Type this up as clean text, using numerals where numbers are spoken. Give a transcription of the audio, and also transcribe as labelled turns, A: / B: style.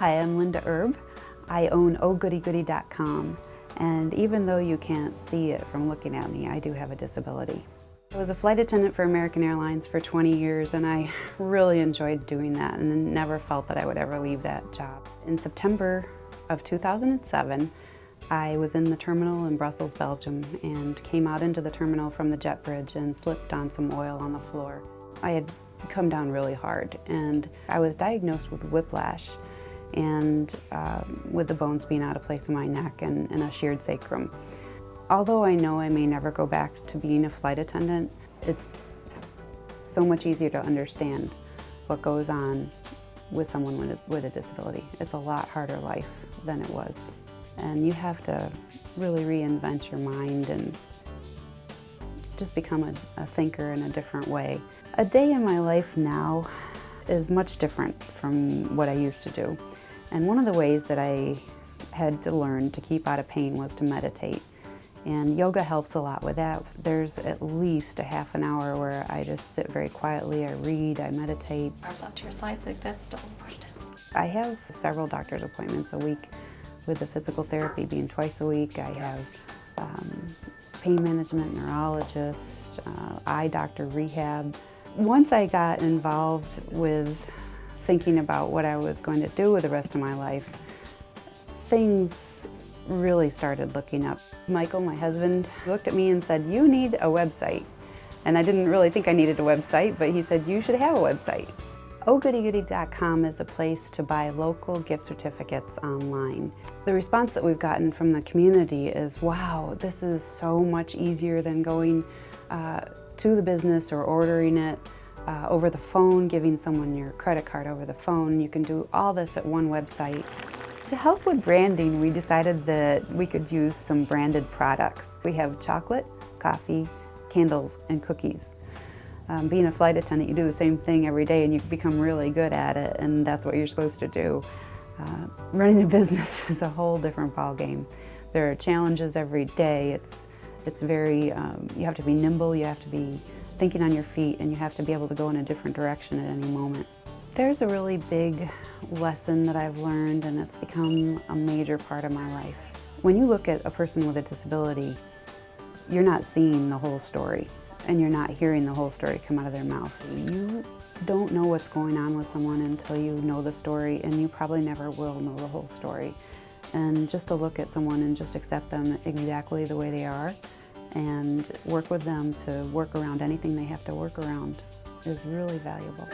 A: Hi, I'm Linda Erb. I own ohgoodiegoodie.com, and even though you can't see it from looking at me, I do have a disability. I was a flight attendant for American Airlines for 20 years, and I really enjoyed doing that and never felt that I would ever leave that job. In September of 2007, I was in the terminal in Brussels, Belgium, and came out into the terminal from the jet bridge and slipped on some oil on the floor. I had come down really hard, and I was diagnosed with whiplash, and with the bones being out of place in my neck and a sheared sacrum. Although I know I may never go back to being a flight attendant, it's so much easier to understand what goes on with someone with a disability. It's a lot harder life than it was. And you have to really reinvent your mind and just become a thinker in a different way. A day in my life now is much different from what I used to do. And one of the ways that I had to learn to keep out of pain was to meditate. And yoga helps a lot with that. There's at least a half an hour where I just sit very quietly, I read, I meditate.
B: Arms out to your sides like this, double push down.
A: I have several doctor's appointments a week, with the physical therapy being twice a week. I have pain management, neurologist, eye doctor, rehab. Once I got involved with thinking about what I was going to do with the rest of my life, things really started looking up. Michael, my husband, looked at me and said, "You need a website." And I didn't really think I needed a website, but he said, "You should have a website." ohgoodiegoodie.com is a place to buy local gift certificates online. The response that we've gotten from the community is, wow, this is so much easier than going to the business or ordering it over the phone, giving someone your credit card over the phone. You can do all this at one website. To help with branding, we decided that we could use some branded products. We have chocolate, coffee, candles, and cookies. Being a flight attendant, you do the same thing every day and you become really good at it, and that's what you're supposed to do. Running a business is a whole different ballgame. There are challenges every day. It's very, you have to be nimble, you have to be thinking on your feet, and you have to be able to go in a different direction at any moment. There's a really big lesson that I've learned, and it's become a major part of my life. When you look at a person with a disability, you're not seeing the whole story, and you're not hearing the whole story come out of their mouth. You don't know what's going on with someone until you know the story, and you probably never will know the whole story. And just to look at someone and just accept them exactly the way they are and work with them to work around anything they have to work around is really valuable.